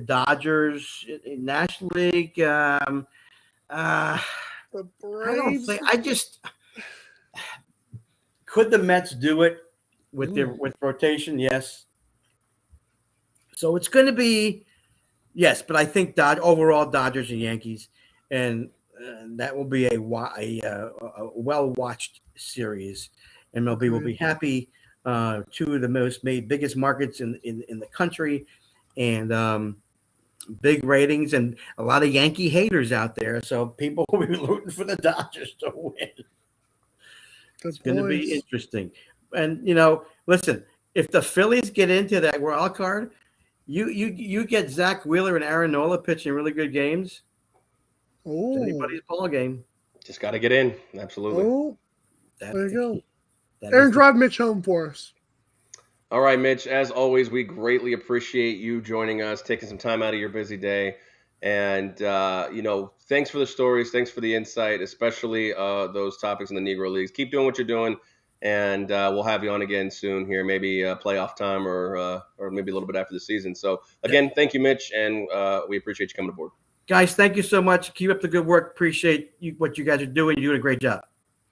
Dodgers, National League, the Braves. Could the Mets do it with with rotation? Yes. So it's going to be yes, but I think overall Dodgers and Yankees, and that will be a well-watched series. MLB will be happy. Two of the biggest markets in the country, and big ratings, and a lot of Yankee haters out there. So people will be rooting for the Dodgers to win. It's going to be interesting. And listen, if the Phillies get into that wild card, you get Zach Wheeler and Aaron Nola pitching really good games. It's anybody's ball game. Just got to get in. Absolutely. Oh, there you go. Aaron, drive Mitch home for us. All right, Mitch. As always, we greatly appreciate you joining us, taking some time out of your busy day. And, thanks for the stories. Thanks for the insight, especially those topics in the Negro Leagues. Keep doing what you're doing. And we'll have you on again soon here, maybe playoff time or maybe a little bit after the season. So, again, thank you, Mitch. And we appreciate you coming aboard. Guys, thank you so much. Keep up the good work. Appreciate what you guys are doing. You're doing a great job.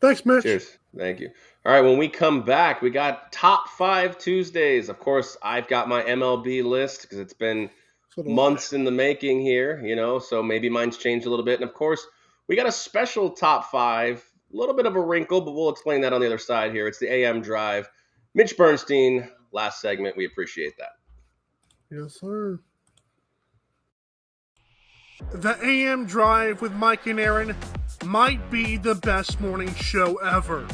Thanks, Mitch. Cheers. Thank you. All right, when we come back, we got top 5 Tuesdays. Of course, I've got my MLB list because it's been So do I. months in the making here, so maybe mine's changed a little bit. And of course, we got a special top 5, a little bit of a wrinkle, but we'll explain that on the other side here. It's the AM Drive. Mitch Bernstein, last segment. We appreciate that. Yes, sir. The AM Drive with Mike and Aaron might be the best morning show ever.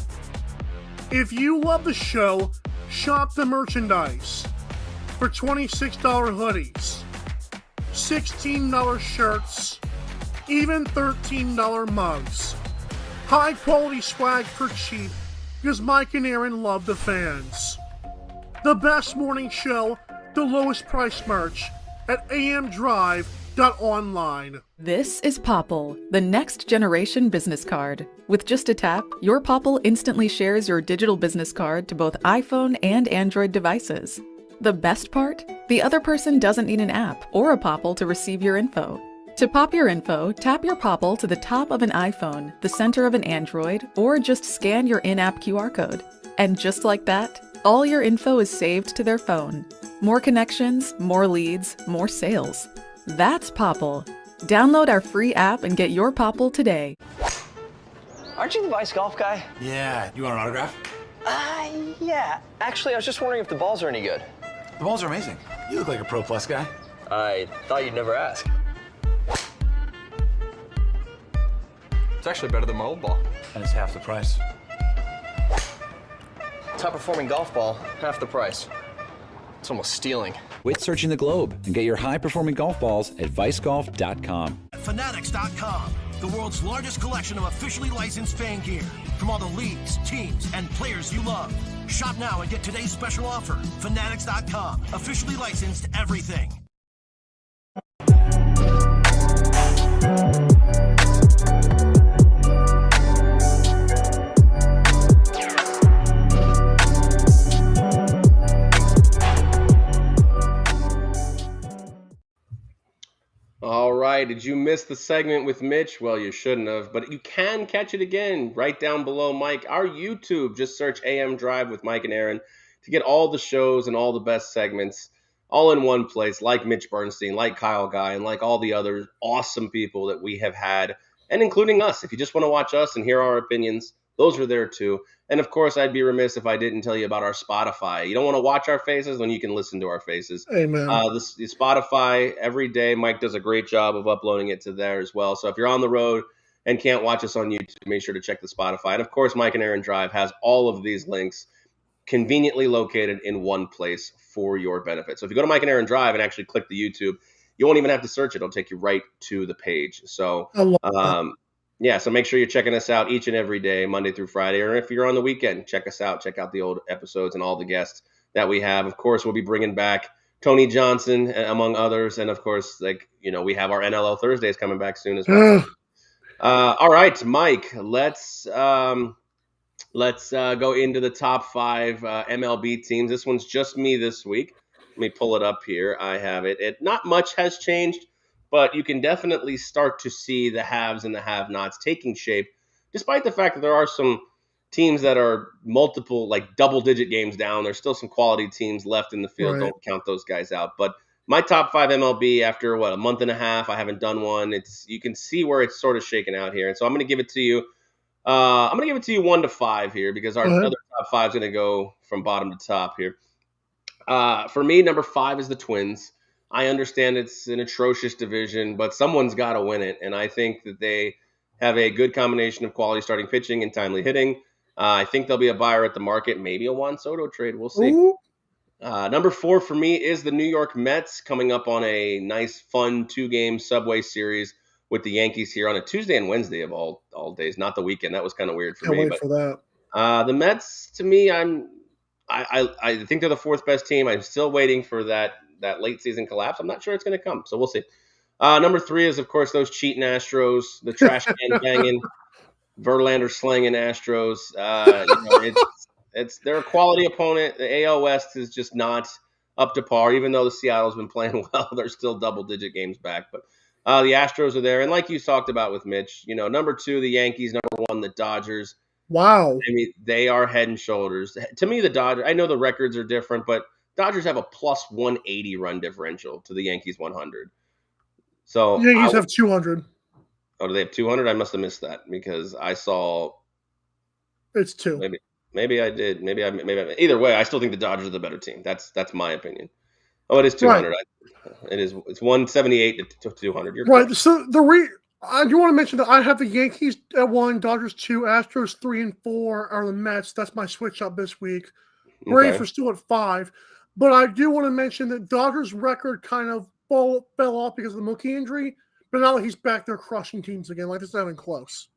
If you love the show, shop the merchandise for $26 hoodies, $16 shirts, even $13 mugs. High quality swag for cheap because Mike and Aaron love the fans. The best morning show, the lowest price merch at amdrive.online. This is Popple, the next generation business card. With just a tap, your Popple instantly shares your digital business card to both iPhone and Android devices. The best part? The other person doesn't need an app or a Popple to receive your info. To pop your info, tap your Popple to the top of an iPhone, the center of an Android, or just scan your in-app QR code. And just like that, all your info is saved to their phone. More connections, more leads, more sales. That's Popple. Download our free app and get your Popple today. Aren't you the Vice Golf guy? Yeah, you want an autograph? Yeah. Actually, I was just wondering if the balls are any good. The balls are amazing. You look like a Pro Plus guy. I thought you'd never ask. It's actually better than my old ball. And it's half the price. Top performing golf ball, half the price. It's almost stealing. Quit searching the globe and get your high-performing golf balls at vicegolf.com. Fanatics.com, the world's largest collection of officially licensed fan gear from all the leagues, teams, and players you love. Shop now and get today's special offer. Fanatics.com, officially licensed everything. All right, did you miss the segment with Mitch? Well, you shouldn't have, but you can catch it again right down below Mike. Our YouTube, just search AM Drive with Mike and Aaron to get all the shows and all the best segments all in one place, like Mitch Bernstein, like Kyle Guy, and like all the other awesome people that we have had, and including us. If you just want to watch us and hear our opinions, those are there too. And of course, I'd be remiss if I didn't tell you about our Spotify. You don't want to watch our faces when you can listen to our faces. Amen. The Spotify, every day, Mike does a great job of uploading it to there as well. So if you're on the road and can't watch us on YouTube, make sure to check the Spotify. And of course, Mike and Aaron Drive has all of these links conveniently located in one place for your benefit. So if you go to Mike and Aaron Drive and actually click the YouTube, you won't even have to search it. It'll take you right to the page. So yeah, so make sure you're checking us out each and every day, Monday through Friday. Or if you're on the weekend, check us out. Check out the old episodes and all the guests that we have. Of course, we'll be bringing back Tony Johnson, among others. And, of course, we have our NLL Thursdays coming back soon as well. All right, Mike, let's go into the top 5 MLB teams. This one's just me this week. Let me pull it up here. I have it. Not much has changed, but you can definitely start to see the haves and the have-nots taking shape, despite the fact that there are some teams that are multiple, double-digit games down. There's still some quality teams left in the field. Right. Don't count those guys out. But my top 5 MLB after, a month and a half, I haven't done one. You can see where it's sort of shaken out here. And so I'm going to give it to you. I'm going to give it to you 1 to 5 here because our other top 5 is going to go from bottom to top here. For me, number 5 is the Twins. I understand it's an atrocious division, but someone's got to win it. And I think that they have a good combination of quality starting pitching and timely hitting. I think there'll be a buyer at the market, maybe a Juan Soto trade. We'll see. Number 4 for me is the New York Mets, coming up on a nice, fun 2-game Subway series with the Yankees here on a Tuesday and Wednesday of all days, not the weekend. That was kind of weird for me. Can't wait for that. The Mets, to me, I think they're the 4th best team. I'm still waiting for that late season collapse. I'm not sure it's going to come, so we'll see. Number 3 is, of course, those cheating Astros, the trash can banging, Verlander slanging Astros. They're a quality opponent. The AL West is just not up to par, even though the Seattle's been playing well. They're still double-digit games back, but the Astros are there. And like you talked about with Mitch, number 2, the Yankees, number 1, the Dodgers. Wow. I mean, they are head and shoulders. To me, the Dodgers, I know the records are different, but Dodgers have a plus 180 run differential to the Yankees 100. So Yankees have 200. Oh, do they have 200? I must have missed that because I saw. It's 2. Maybe I did. Either way, I still think the Dodgers are the better team. That's my opinion. Oh, it is 200. Right. It's 178 to 200. You're right. correct. So I do want to mention that I have the Yankees at 1, Dodgers 2, Astros 3 and 4 are the Mets. That's my switch up this week. Braves are still at 5. But I do want to mention that Dodgers' record kind of fell off because of the Mookie injury. But now that he's back, they're crushing teams again. Like, it's not even close.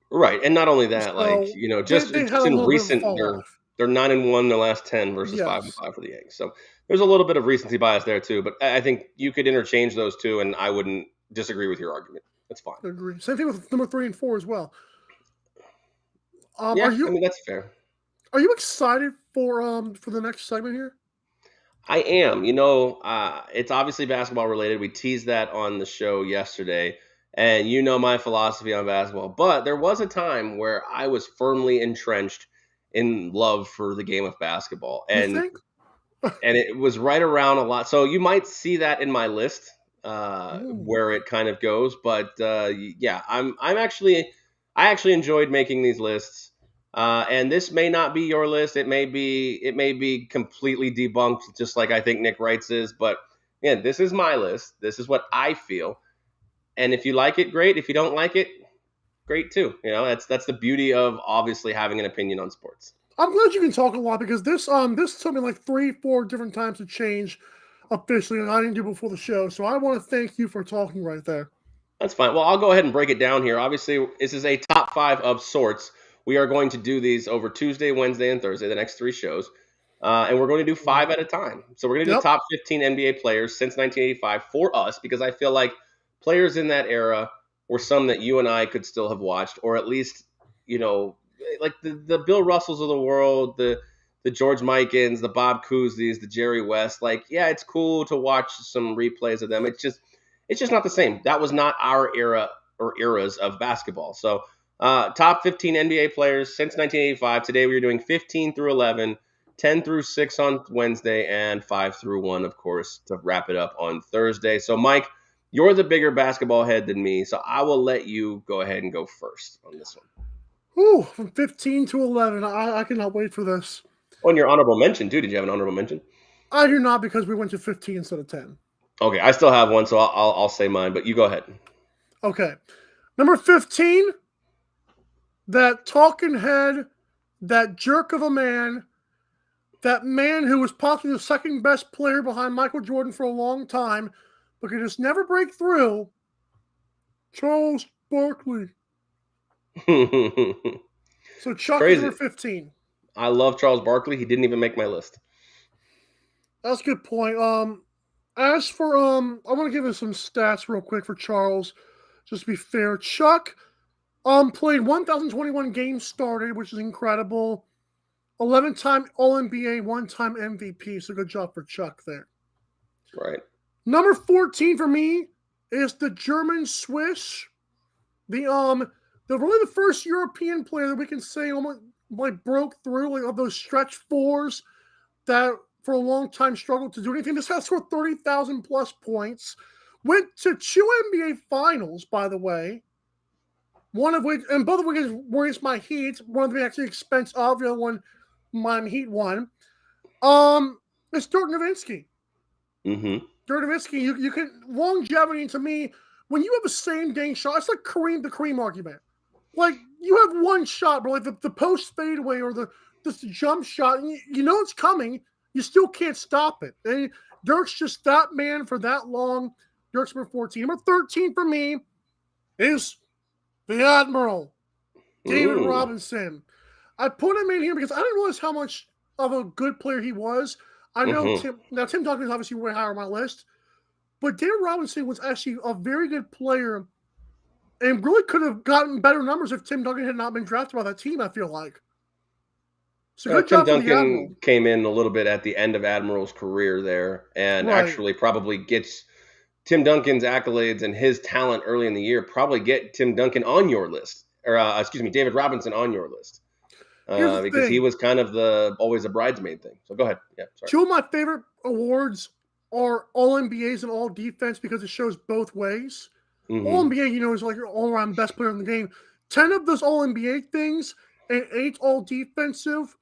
Right. And not only that, So, just they had a in little bit of a recent, fall off. they're 9-1 in the last 10 versus 5-5 for the Yankees. So there's a little bit of recency bias there too. But I think you could interchange those two, and I wouldn't disagree with your argument. That's fine. I agree. Same thing with number 3 and 4 as well. Yeah, I mean, that's fair. Are you excited for the next segment here? I am. It's obviously basketball related. We teased that on the show yesterday, and you know my philosophy on basketball. But there was a time where I was firmly entrenched in love for the game of basketball, and and it was right around a lot. So you might see that in my list where it kind of goes. But yeah, I actually enjoyed making these lists. And this may not be your list. It may be completely debunked, just like I think Nick Wright's is. But again, this is my list. This is what I feel. And if you like it, great. If you don't like it, great too. That's the beauty of obviously having an opinion on sports. I'm glad you can talk a lot because this took me like 3-4 different times to change officially, and I didn't do it before the show. So I want to thank you for talking right there. That's fine. Well, I'll go ahead and break it down here. Obviously, this is a top 5 of sorts. We are going to do these over Tuesday, Wednesday, and Thursday, the next 3 shows. And we're going to do 5 at a time. So we're going to do the top 15 NBA players since 1985 for us, because I feel like players in that era were some that you and I could still have watched, or at least, like the Bill Russells of the world, the George Mikens, the Bob Cousy's, the Jerry West. Like, yeah, it's cool to watch some replays of them. It's just not the same. That was not our era or eras of basketball. So top 15 NBA players since 1985. Today we are doing 15 through 11, 10 through 6 on Wednesday, and 5 through 1, of course, to wrap it up on Thursday. So, Mike, you're the bigger basketball head than me, so I will let you go ahead and go first on this one. Ooh, from 15 to 11. I cannot wait for this. On your honorable mention, too. Did you have an honorable mention? I do not, because we went to 15 instead of 10. Okay, I still have one, so I'll say mine, but you go ahead. Okay. Number 15, that talking head, that jerk of a man, that man who was possibly the second best player behind Michael Jordan for a long time, but could just never break through, Charles Barkley. So Chuck is number 15. I love Charles Barkley. He didn't even make my list. That's a good point. As for I want to give you some stats real quick for Charles, just to be fair. Chuck played 1,021 games started, which is incredible. 11-time All-NBA, 1-time MVP. So good job for Chuck there. Right. Number 14 for me is the German Swiss. Really the first European player that we can say almost like broke through, like of those stretch fours that for a long time struggled to do anything. This has scored 30,000 plus points. Went to 2 NBA finals, by the way. One of which, and both of which were against my Heat. One of them actually expense of, the other one Miami Heat won. It's Dirk Nowitzki. Mm-hmm. Dirk Nowitzki, you can, longevity to me, when you have a same dang shot, it's like the Kareem argument. Like, you have one shot, but like the post fadeaway or the jump shot, and you know it's coming, you still can't stop it. And Dirk's just that man for that long. Dirk's number 14. Number 13 for me is the Admiral, David Robinson. I put him in here because I didn't realize how much of a good player he was. I know Tim Duncan is obviously way higher on my list, but David Robinson was actually a very good player and really could have gotten better numbers if Tim Duncan had not been drafted by that team, I feel like. So good Tim job for the Admiral. Duncan came in a little bit at the end of Admiral's career there, and actually probably gets Tim Duncan's accolades and his talent early in the year probably get Tim Duncan on your list David Robinson on your list. Here's the Because he thing. was kind of always a bridesmaid thing. So go ahead. Yeah, sorry. Two of my favorite awards are All NBAs and All Defense because it shows both ways. Mm-hmm. All NBA, is like your all-around best player in the game. 10 of those All NBA things and 8 All Defensive,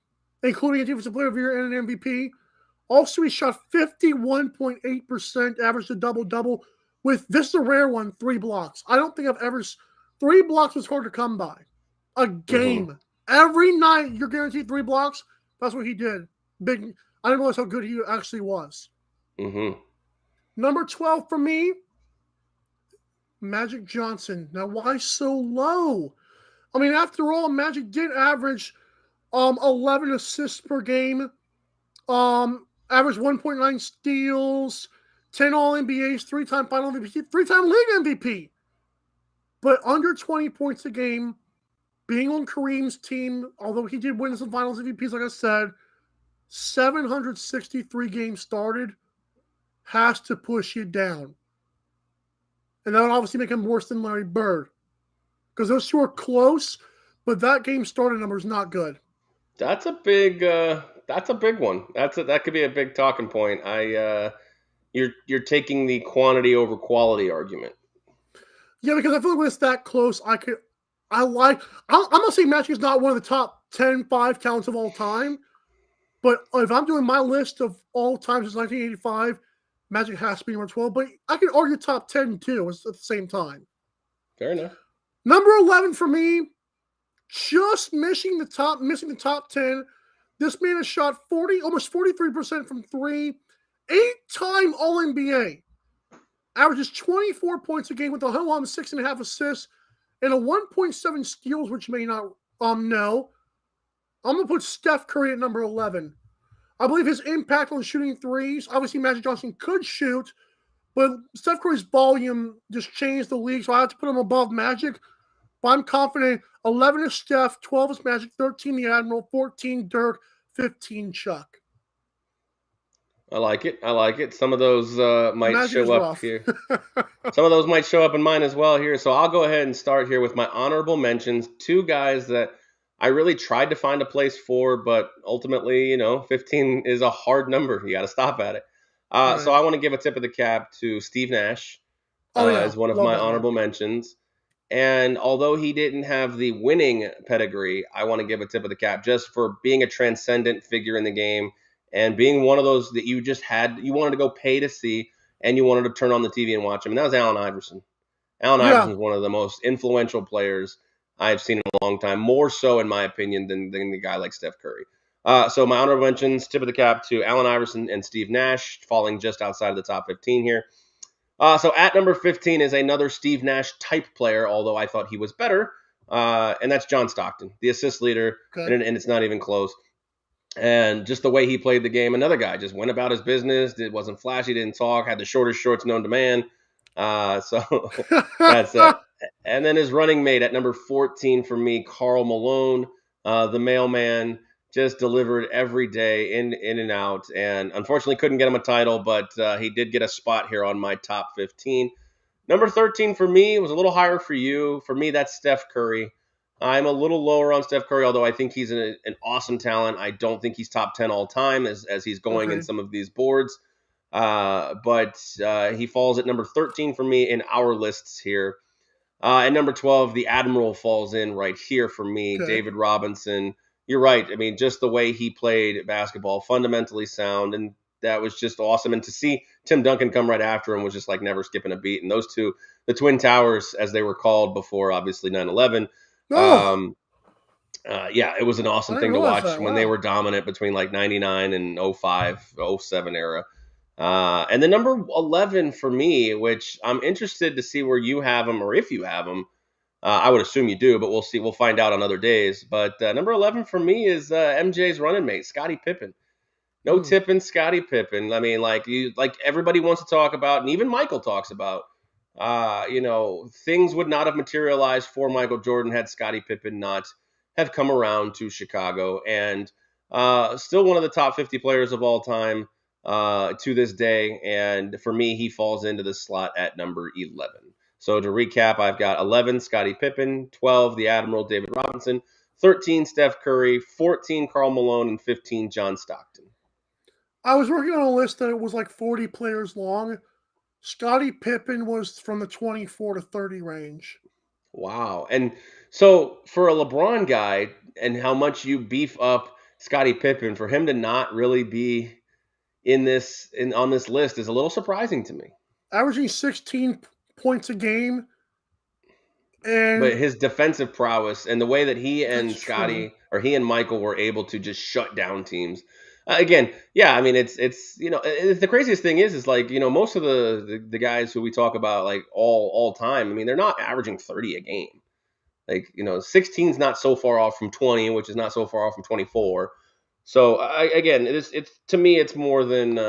including a Defensive Player of the Year and an MVP. Also, he shot 51.8%, averaged a double-double with, this is a rare one, 3 blocks. I don't think I've ever, 3 blocks was hard to come by. A game. Mm-hmm. Every night, you're guaranteed 3 blocks. That's what he did. Big. I didn't realize how good he actually was. Mm-hmm. Number 12 for me, Magic Johnson. Now, why so low? I mean, after all, Magic did average 11 assists per game, average 1.9 steals, 10 All-NBAs, 3-time Final MVP, 3-time League MVP. But under 20 points a game, being on Kareem's team, although he did win some Finals MVPs, like I said, 763 games started, has to push you down. And that would obviously make him worse than Larry Bird. Because those two are close, but that game started number is not good. That's a big one. That could be a big talking point. You're taking the quantity over quality argument. Yeah, because I feel like when it's that close, I'm not saying Magic is not one of the top 10, 5 talents of all time, but if I'm doing my list of all time since 1985, Magic has to be number 12, but I can argue top 10 too at the same time. Fair enough. Number 11 for me, just missing the top 10. This man has shot almost 43% from 3, 8-time All-NBA. Averages 24 points a game with 6.5 assists and a 1.7 steals, which you may not know. I'm going to put Steph Curry at number 11. I believe his impact on shooting threes, obviously Magic Johnson could shoot, but Steph Curry's volume just changed the league, so I have to put him above Magic. But I'm confident 11 is Steph, 12 is Magic, 13 the Admiral, 14 Dirk, 15 Chuck. I like it. Some of those might Magic show is up rough. here. Some of those might show up in mine as well here. So I'll go ahead and start here with my honorable mentions. 2 guys that I really tried to find a place for, but ultimately, 15 is a hard number. You got to stop at it. Right. So I want to give a tip of the cap to Steve Nash as one of my honorable mentions. And although he didn't have the winning pedigree, I want to give a tip of the cap just for being a transcendent figure in the game and being one of those that you wanted to go pay to see and you wanted to turn on the TV and watch him. And that was Allen Iverson. Allen Iverson is one of the most influential players I've seen in a long time, more so in my opinion than the guy like Steph Curry. So my honorable mentions, tip of the cap to Allen Iverson and Steve Nash, falling just outside of the top 15 here. So at number 15 is another Steve Nash type player, although I thought he was better, and that's John Stockton, the assist leader, and it's not even close. And just the way he played the game, another guy just went about his business, wasn't flashy, didn't talk, had the shortest shorts known to man. So that's it. And then his running mate at number 14 for me, Karl Malone, the mailman, just delivered every day in and out. And unfortunately couldn't get him a title, but he did get a spot here on my top 15. Number 13 for me was a little higher for you. For me, that's Steph Curry. I'm a little lower on Steph Curry, although I think he's an awesome talent. I don't think he's top 10 all time as he's going in some of these boards. But he falls at number 13 for me in our lists here. And number 12, the Admiral falls in right here for me, David Robinson. You're right. I mean, just the way he played basketball, fundamentally sound, and that was just awesome. And to see Tim Duncan come right after him was just like never skipping a beat. And those two, the Twin Towers, as they were called before, obviously 9/11. It was an awesome thing to watch when they were dominant between like 99 and 05, 07 era. And then number 11 for me, which I'm interested to see where you have them or if you have them. I would assume you do, but we'll see. We'll find out on other days. But number 11 for me is MJ's running mate, Scottie Pippen. No tipping Scottie Pippen. I mean, like everybody wants to talk about, and even Michael talks about. Things would not have materialized for Michael Jordan had Scottie Pippen not have come around to Chicago, and still one of the top 50 players of all time to this day. And for me, he falls into the slot at number 11. So to recap, I've got 11, Scottie Pippen, 12, the Admiral, David Robinson, 13, Steph Curry, 14, Karl Malone, and 15, John Stockton. I was working on a list that it was like 40 players long. Scottie Pippen was from the 24 to 30 range. Wow. And so for a LeBron guy and how much you beef up Scottie Pippen, for him to not really be on this list is a little surprising to me. Averaging 16 points a game. And but his defensive prowess and the way that he and Scottie true. or he and Michael were able to just shut down teams. Again, yeah, I mean it's the craziest thing is like, most of the guys who we talk about like all time, I mean they're not averaging 30 a game. Like, 16 is not so far off from 20, which is not so far off from 24. So again, it's to me it's more than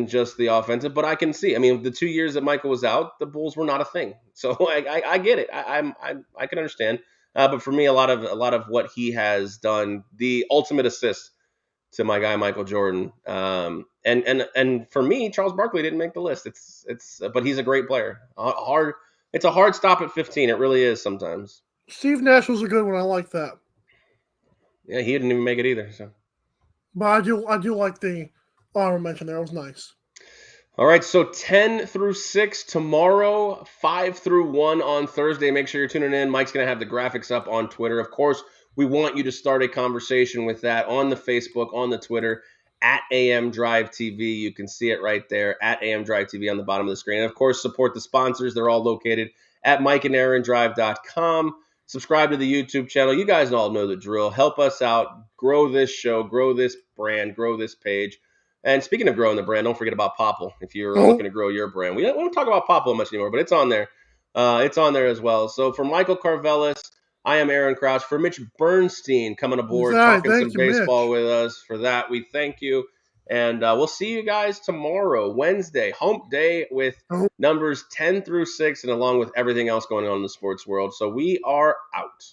just the offensive, but I can see. I mean, the 2 years that Michael was out, the Bulls were not a thing. So I get it. I can understand. But for me, a lot of what he has done, the ultimate assist to my guy Michael Jordan, and for me, Charles Barkley didn't make the list. But he's a great player. It's a hard stop at 15. It really is sometimes. Steve Nash was a good one. I like that. Yeah, he didn't even make it either. So, but I do like the honorable mention there. It was nice. All right, so 10 through 6 tomorrow, 5 through 1 on Thursday. Make sure you're tuning in. Mike's going to have the graphics up on Twitter. Of course, we want you to start a conversation with that on the Facebook, on the Twitter, at AM Drive TV. You can see it right there, at AM Drive TV on the bottom of the screen. And, of course, support the sponsors. They're all located at mikeandaarondrive.com. Subscribe to the YouTube channel. You guys all know the drill. Help us out. Grow this show. Grow this brand. Grow this page. And speaking of growing the brand, don't forget about Popple if you're looking to grow your brand. We don't talk about Popple much anymore, but it's on there. It's on there as well. So for Michael Carvelis, I am Aaron Crouch. For Mitch Bernstein coming aboard, talking some baseball with us. For that, we thank you. And we'll see you guys tomorrow, Wednesday, hump day with numbers 10 through 6 and along with everything else going on in the sports world. So we are out.